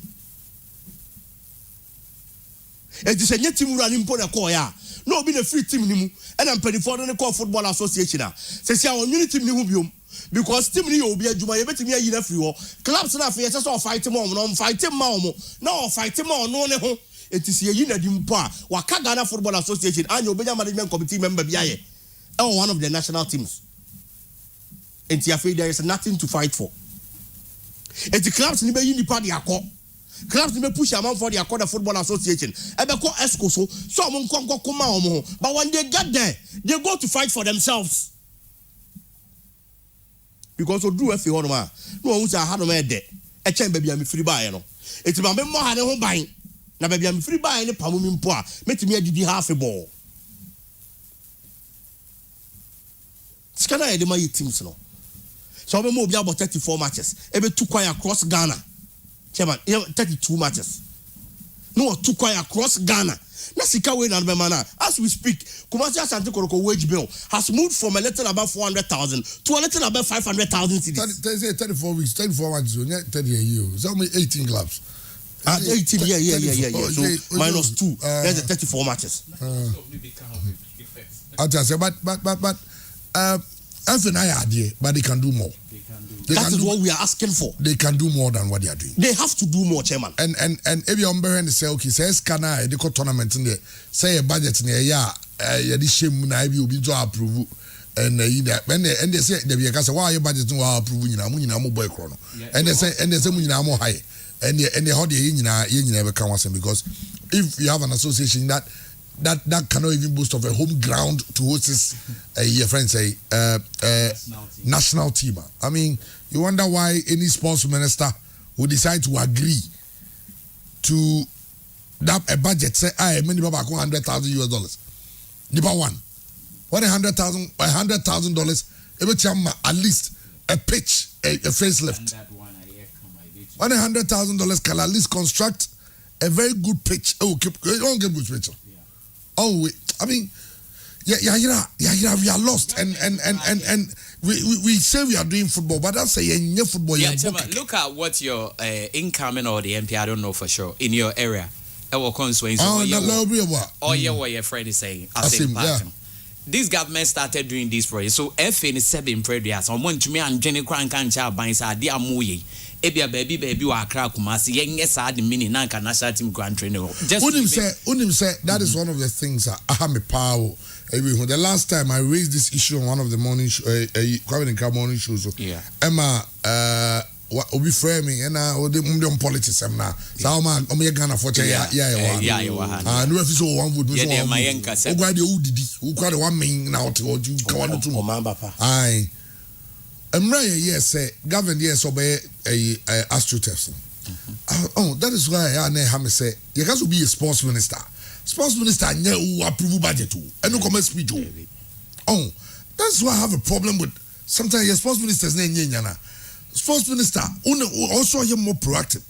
Speaker 3: It is a new team running for the call ya. No be the free team nimu. And I'm pretty for the call Football Association. Says our unity nimu because team ni obi adwuma ye betimi ayi na free ho clubs na fe yesa so fight more no fight more no fight more no ne ho etisi ayi na di mpo a waka Ghana Football Association anya obenya management committee member bi aye one of the national teams enti there is nothing to fight for enti clubs ni be yi nipa de akọ clubs ni be push amount for the Football Association ebe ko esco so mo nkonko kuma omo but when they get there they go to fight for themselves. Because we do a few no one say ha no me de e chen baby am free buy no eti ma me mo ha ne ho ban na baby am free buy ne pamo mi mpo a metimi adidi half a ball skana e de my teams no so we mo obi about 34 matches e be two kwaya across Ghana chairman 32 matches no two kwaya across Ghana. As we speak, Kumasi Asante Kotoko wage bill has moved from a little above 400,000 to a little above 500,000 cedis.
Speaker 1: 34 weeks, 34 matches, 30 a year. So only 18 clubs.
Speaker 3: 18, yeah. So minus 2. There's the 34 matches.
Speaker 1: That's an idea, but they can do more.
Speaker 3: That is what we are asking for.
Speaker 1: They can do more than what they are doing.
Speaker 3: They have to do more, Chairman.
Speaker 1: And if you're behind the say, okay, says Kana, they got tournament in there, say a budget in a this shame I will be to approve. And and they say they be why your budget to approve in a mobile chrono. And they say more high. And they hold the never come because if you have an association that cannot even boast of a home ground to host your friends say national team. I mean, you wonder why any sports minister would decide to agree to that a budget say I minimum $100,000. Number one, $100,000 every time at least a pitch, a facelift. $100,000 can at least construct a very good pitch. Oh, don't get good pitch. Oh, I mean, we are lost, and we say we are doing football, but that's a football.
Speaker 2: Yeah, look at what your incoming or the MP, I don't know for sure, in your area. Our constituency. What your friend is saying. This government started doing this for you. So, FN is 7 prayers. I want to me and Jenny Crank and Child by inside the Amuye. Ebia baby wa crack kumasi yes the mini nanka national team grand trainer. Just
Speaker 1: Unim say that is one of the things I have a power. The last time I raised this issue on one of the morning morning shows.
Speaker 2: Yeah.
Speaker 1: Emma obi framing and the politics na so man o me Ghana for no if so one would so go dey udidi who quite one main now to you kawan to
Speaker 3: papa
Speaker 1: aye yes government yes obey AstroTurf. Oh, that is why I have say you got to be a sports minister who approve budget and no comment speech. Oh, that's why I have a problem with sometimes your sports ministers sports minister also are more proactive.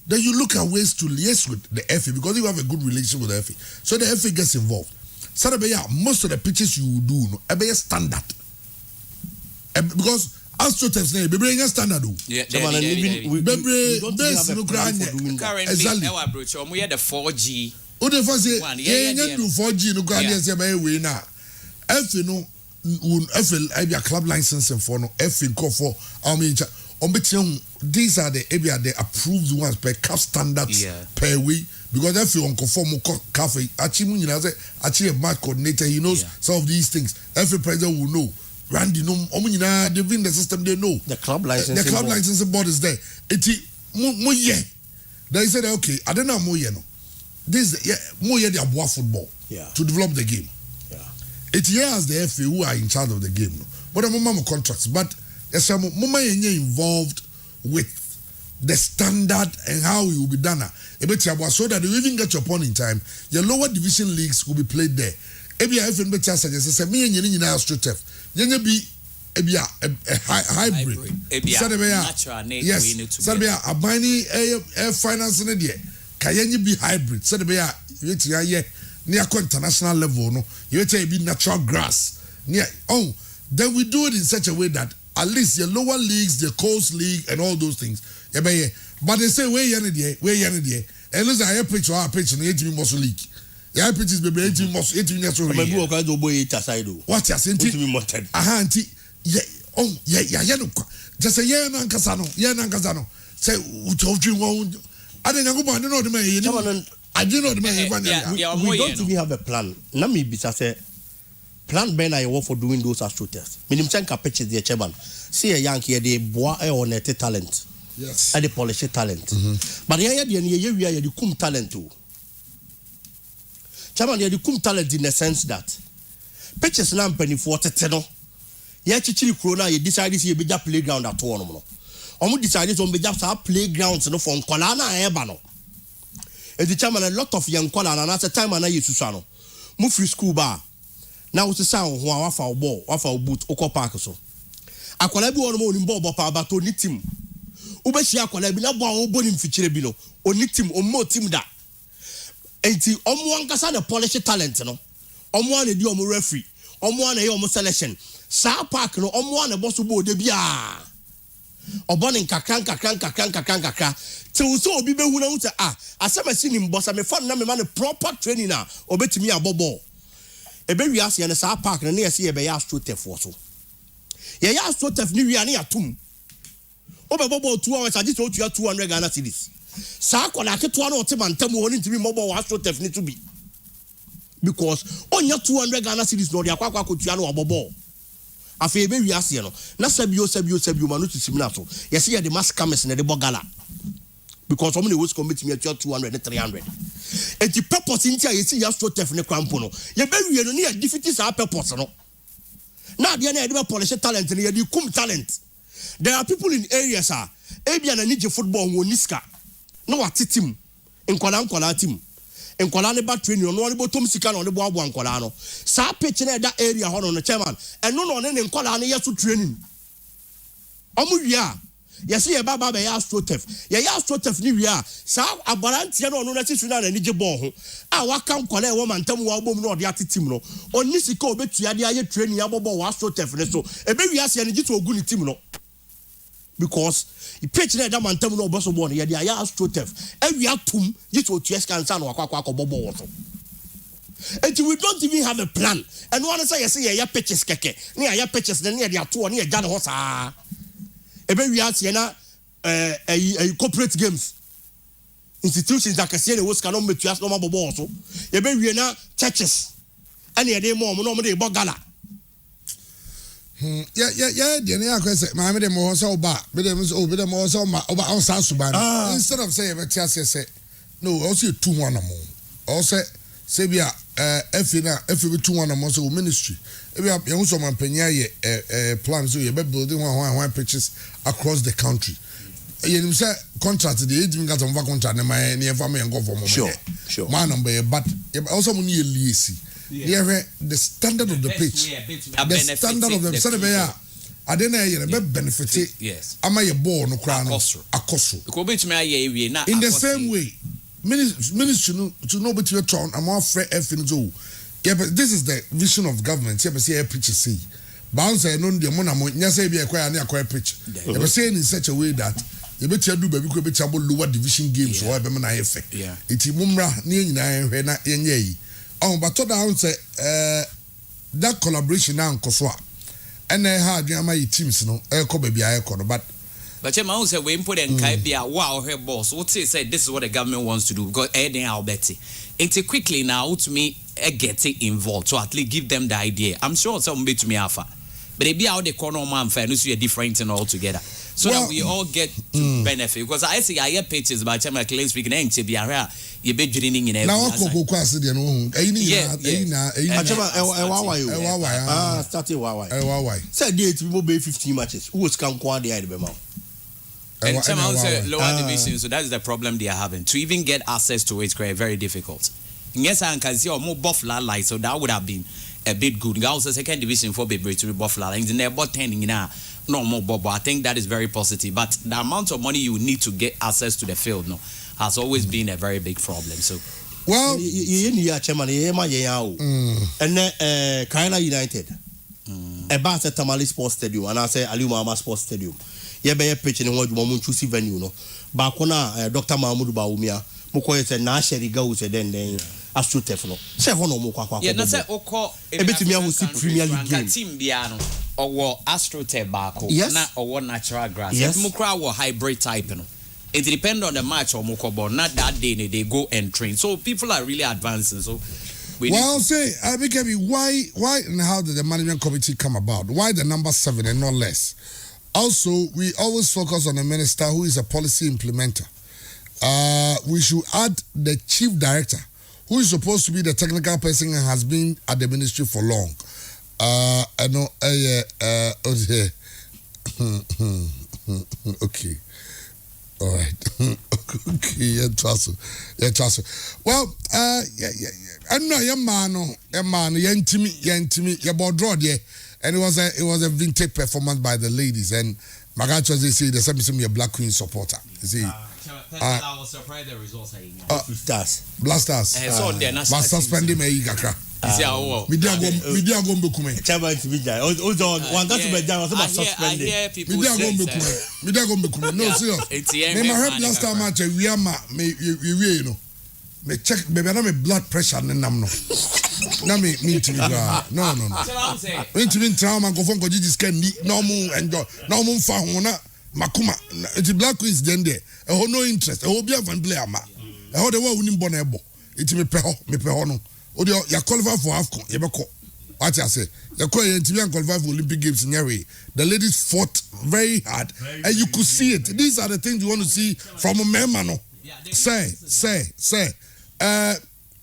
Speaker 1: Then you look at ways to liaise with the FA because you have a good relationship with the FA. So the FA gets involved. So most of the pitches you do be standard. Because AstroTurf na be bring standard.
Speaker 2: Yeah,
Speaker 3: we don't
Speaker 2: currently our approach we had the 4G.
Speaker 1: O dey for say do 4G no go say by way na. FA no FA club licensing for no FA go for these are the approved ones per CAF standards per week. Because if you conform cafe, actually a match coordinator, he knows some of these things. Every president will know. Randy, no, they've been in the system, they know.
Speaker 3: The club licensing
Speaker 1: the club licensing board is there. They said, okay, I don't know more. This more the Abua football to develop the game. It has the FA who are in charge of the game. But I'm a contracts. But there's some involved with the standard and how it will be done. So that you even get your point in time, your lower division leagues will be played there. FA better suggests me and you AstroTurf. Be a hybrid. Yes. So be a binding air finance in the year. Can be hybrid? So be a near international level. No, you be natural grass. Then we do it in such a way that at least your lower leagues, the coast league, and all those things. But they say where you need and listen, I pitch or I pitch in the 18 muscle league. Yeah, pitch is baby 18 muscle 18 years old. What you saying? Auntie, just a year and Casano. Say, I didn't know the man. I do not the man.
Speaker 3: We don't even have a plan. Nami Bisa plan Ben I work for doing those AstroTurfs. Minimchanka pitches the chairman. See a Yankee, the bois or net talent.
Speaker 1: Yes.
Speaker 3: And the polish talent. But the idea is the cum talent too. Chairman, the cum talent in the sense that pitches lamp penny for Teteno. Yachichi Crona, you decided to be a playground at all. Almost decided on be just our playgrounds no from Kolana Ebano. And the chairman a lot of young Kolana, and at the time I used to Sano. Move free school bar. Now it's a sound who are our ball, our boot, Oko Park so. I call everyone more in Bob about to knit him. Ubeshia Kolabina Bow Bonim Fichrebino, or knit him or more team that. And see, one Casana polish talent, no. One a duo referee, one a homo selection. Sa Park no, one a boss board de bia. Or burning kakranka. Till so be who knows I never seen him boss. I'm a fun number man proper training now, or bet me a bobo. A baby ass and a Sa Park and near see a AstroTurf for so. Yeah, AstroTurf new year near tomb. Over bobo 2 hours, I just told you 200 Ghana cedis. Sako like 2 or 10 and tell me wanting to be mobile AstroTurf need to be. Because on your 200 Ghana cedis, no, they are quite or bobo. I feel very asiano. Na sebio manu to simulato. Yes, here the mass cameras in the bogala. Because how many was commit me at 200 and 300. And the purpose in here, you see, AstroTurf in the crampono. You very near difficulties are purpose. No. Now, the other polish talent and you come talent. There are people in areas, Abian and Ninja football who niska. No, at team. In Kolan team. In Kolane bat training, no one about Tom Sikan on the Bobo and Colano. Sa pitching at that area on the chairman, and no one in Kolane yet to training. Omuya, yes, see a Baba AstroTurf. AstroTurf New Year. Sa a Balantiano no National and Nijabo. I walk come Kola woman, Tom Wabom no the Timno. On Nisiko bet you had training Abobo AstroTurf. So a baby has a to a good team. Because he pitched that man tell no boss one here, the AstroTurf. Every atom, you to Tiescan or Quack Bobo. And we don't even have a plan. And one say, I see a pitches keke, near your pitches, then near the 2 near Jan Hosa. A baby has a corporate games. Institutions that can say the was cannot make you ask no more bobo. A baby now churches. Any day more, no more bogala.
Speaker 1: Yeah. The near question, my madam was all back, but there was over the most over South Sudan. Instead of saying, but say, no, also 2-1 more. Also, Sabia, if we 2-1 more, so ministry. If you have young someone penya plans, so you're building one pitches across the country. You say contract the agent got on contract, and my near family and go for more. Sure. My number, but also when you lease. Yeah, the standard of the pitch. The standard of the standard. I don't know. Benefit.
Speaker 2: Yes.
Speaker 1: Am I a ball no crown? Akoso. In the same way, ministry to know between your town. I'm all fair. Yeah, but this is the vision of government. Yeah, but see a pitch see. Bounce I know the money. Nyasa be acquire near acquire pitch. Yeah, but saying in such a way that you better do baby could be trouble lower division games or whatever na effect.
Speaker 2: Yeah.
Speaker 1: It's mumra near na yenye. Oh, but to down say that collaboration now Koswa and I had my teams no baby I but
Speaker 2: But you know, say we input and Kaibia, wow, her boss. What say this is what the government wants to do because anything I'll bet it. It's quickly now to me get it involved, so at least give them the idea. I'm sure some bit to me alpha, but it be out the corner man fair, no see a different thing altogether. So that we all get to benefit because I see I hear pictures by Chama Clay speaking and to be area you be drinking in every
Speaker 1: now go kwase de no
Speaker 3: started why said date we be 15 matches who was come kwa dey be ma
Speaker 2: and Chama say lower division, so that's the problem they are having to even get access to it very difficult. Yes, I can see more Buffalo light, so that would have been a bit good. Also second division for Bebre to Buffalo and in there about 10 in no more Bobo. I think that is very positive. But the amount of money you need to get access to the field has always been a very big problem. So
Speaker 1: well
Speaker 3: you chairman and then Kaina United about Tamale Sports Stadium and I say Alumama Sports Stadium. You be a pitch in one choose venue no. Bakona Dr. Mahmoud Baumia Mukoye said na sheri go said then AstroTurf no. Say hono mo kwa.
Speaker 2: Yeah, na say oko
Speaker 3: ebetimi ahu see Premier League game.
Speaker 2: Team bia no owo AstroTurf baako
Speaker 3: na
Speaker 2: owo natural grass. Mukra wo hybrid type no. It depends on the match or Mukobo. Not that day they go and train. So people are really advancing. So
Speaker 1: say why and how did the management committee come about? Why the number 7 and not less? Also, we always focus on the minister who is a policy implementer. We should add the chief director, who is supposed to be the technical person and has been at the ministry for long. I know. Okay. All right. Okay. Yeah, trust. Well, I know your man, your board draw there. And it was a vintage performance by the ladies. And Magacho, they say there's something a Black Queen supporter. You see,
Speaker 2: I was surprised the results.
Speaker 1: Black Stars. But suspending me, Gakra. Media go mbekume.
Speaker 3: Chaba Tibija. One that to be down was about suspended.
Speaker 1: Media go mbekume. No, serious. Me my help last time match we you know. Me check baby na me blood pressure nam no. Na me to no. Me to be trauma go phone go jiji scan ni no mu enjoy. No mu fa ho na makuma. It Black Queens then there. E ho no interest. E ho bia fan play ama. E ho the one who nimbo na ebo. It me pe ho no. Odio ya qualify for AFCON yebeko. What I say? The team qualify for Olympic Games in Yari. The ladies fought very hard, and you could see it. These are the things you want to see from a man. No, say. I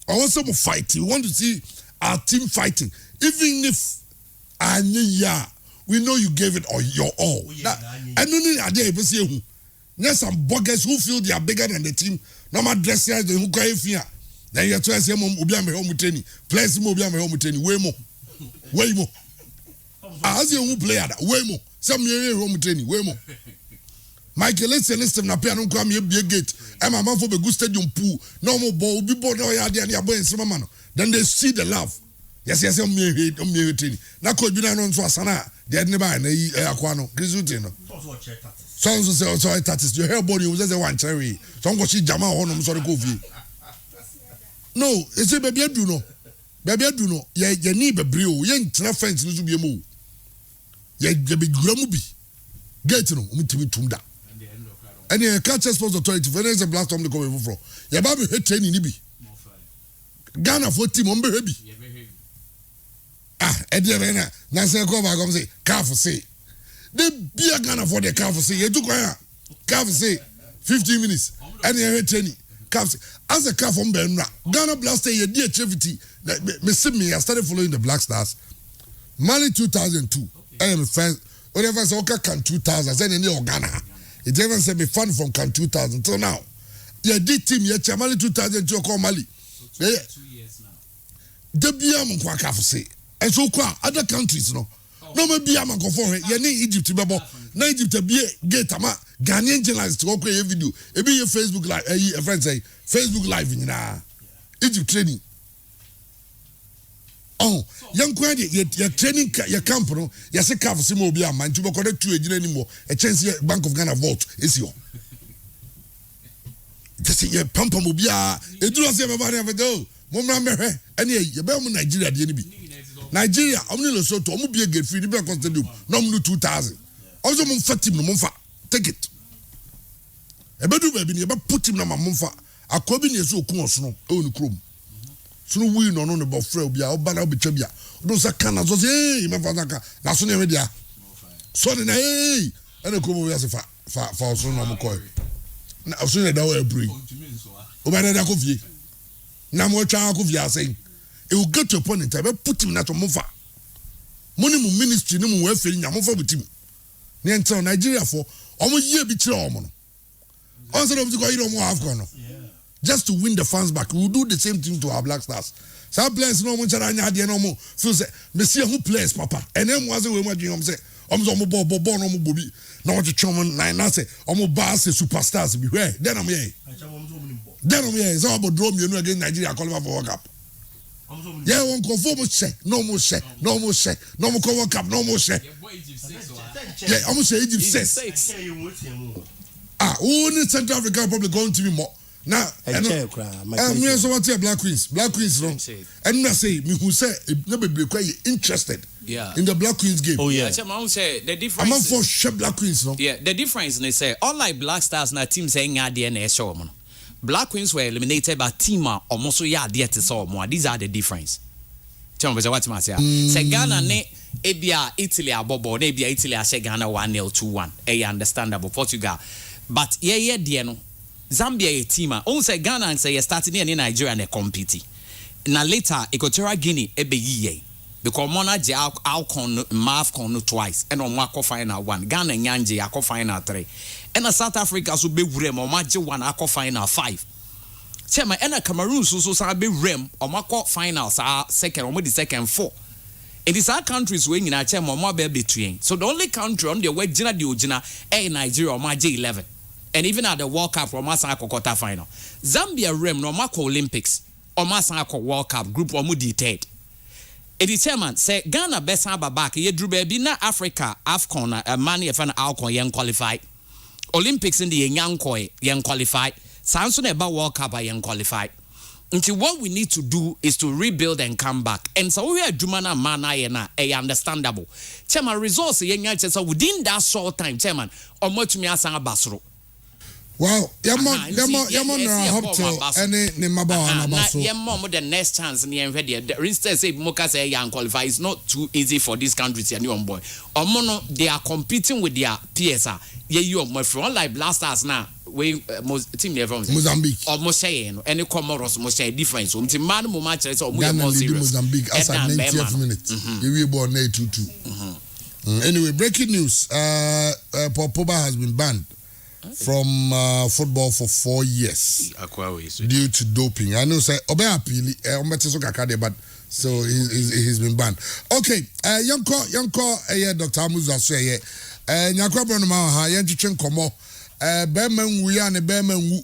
Speaker 1: want some fighting. We want to see our team fighting, even if we know you gave it your all. I don't need idea if you see there's some buggers who feel they are bigger than the team. No matter dressers, who cry fear. Then you try to say, "Mom, Obi am home training. Players mo Obi am home training. Way more. As you play that, way more. Some year home training. Way more. Michael, let's say listen. Na pay no come here be gate. I'm a man for the good stadium pool. No more ball. Be ball no yard and boy in some man. Then they see the love. Yes. I'm here training. Na coach be na no so asana. They never na akwano. Grizuti no. Some say so that your hair body was just a one cherry. Some go see jama honom so go vie. No, it's a baby do no. You need baby o. You ntra fence no so be mo. You be gramubi. Get no, umtimi tumda. And you catch sports authority for the blast on the come from. You baby hate training ni bi. Ghana for team on be heavy. Edevena, na say go back come say, "Calf say." They be a Ghana for the calf say. You do kwa. Calf say 15 minutes. And you hate training. As a car from Benra, Ghana Blaster, your dear activity. I started following the Black Stars. Mali 2002. I am a fan. Whatever I okay, can 2000. I said in Ghana. It even said me fun from can 2000 till now. Yeah, did team yeah, Mali 2002 call Mali.
Speaker 2: 2 years now.
Speaker 1: The Biam Kwaka say. And so other countries no. No me Biam go for it. You need Egypt bebo. Na Egypt be gate ama Ghanaian journalists to create video. E be your Facebook live. A friend say Facebook live in Egypt training. Oh, young kwadi your training your camp no. You say calf say mo be a man to be connect to a anymore. A chance Bank of Ghana vault is your. Just say pampa mo be a e do say baba na do. Mo mra mehwe. Ene ye be mo Nigeria de ni bi. Nigeria, I'm not so to be a get free the stadium. No, 2000. Also, Fatim, no Monfa. take it. Ebedu baby ni eba put him na mamfa. Akwa bi na ezo okun osono e onu krom. So no we no no bo frɛ obi a oba na obetwa bi a. Do say kana so say me fa naka. Na so ne me dia. So na hey. Ene krom we ase fa so no mo koy. Na so ne da wa abri. Oba na da ko fie. Na mo twa ko fie ase. It will get to a point in time put him na to move. Money mu ministry ni mu we fe nya mo fa butim. Ne enter Nigeria for omo ye bi kire omo no. Also of the you don't have gone. Just to win the fans back. We will do the same thing to our Black Stars. Some players no more charanya de no more. Feel say me see who plays papa. And them was we imagine say omo ball no mo bobi. Na what chom na say omo bars superstars be where. Then I'm here. Then I'm here. So about draw me against Nigeria qualify for World Cup. Yeah, one conform say no more say no more say no more World Cup no more say. Yeah, almost say Egypt 6. Only Central African Republic going to be more. Now, and me so what Black Queens no. And I say me who say never be quite interested in the Black Queens game.
Speaker 3: Oh yeah.
Speaker 2: Say the difference.
Speaker 1: I'm for sure Black Queens no.
Speaker 2: Yeah, the difference they say unlike Black Stars na team saying ade na show mo. Black Queens were eliminated by team almost ya ade te so mo. These are the difference. Tell me what you say. Say Ghana ne ebia Italy abobo na ebia Italy a Ghana 1-0 2-1. Understandable Portugal. But yeah dear no Zambia a team on say Ghana and say starting in Nigeria and compete. Na later Equatorial Guinea ebe ye because Mona je Alcon Mafcon twice and on Marco final 1 Ghana nyanje akọ final 3 and South Africa so be rem on maje 1 akọ final 5 Chema and Cameroon so sa be rem on Marco final sa second on the second 4. It is our countries when you chema more be between. So the only country on the way Gina the Ojina Nigeria on maje 11. And even at the World Cup from Masako quarter final. Zambia rem no Marco Olympics or Masako World Cup group or mudi third. It is chairman say Ghana best have back ye drew baby na Africa AFCON a man if an Alcon young qualified. Olympics in the young koi young qualified. Samson about World Cup I young qualified. Until what we need to do is to rebuild and come back. And so we are Jumana Mana understandable. Chairman resource so within that short time, chairman, or much me asanga basro.
Speaker 1: Wow, yamon hope to any nimaba anabaso.
Speaker 2: Yamon the next chance in the end. The instance say Moka say young qualify is not too easy for this country to new boy. Omono they are competing with their PSR. Yeah, you my friend like Blasters now. We team never
Speaker 1: Mozambique.
Speaker 2: Almost saying any Comoros must say difference. Umti man mo match so
Speaker 1: more serious. Mozambique as at 90th minute. We were born 8-2. Anyway, breaking news. Paul Pogba has been banned from football for 4 years due to doping. I know say obe appeal but so he's been banned. Okay, Yanko Dr. Amuza say nyakwa bro no ma ha yen chichen komo Beman we and Beman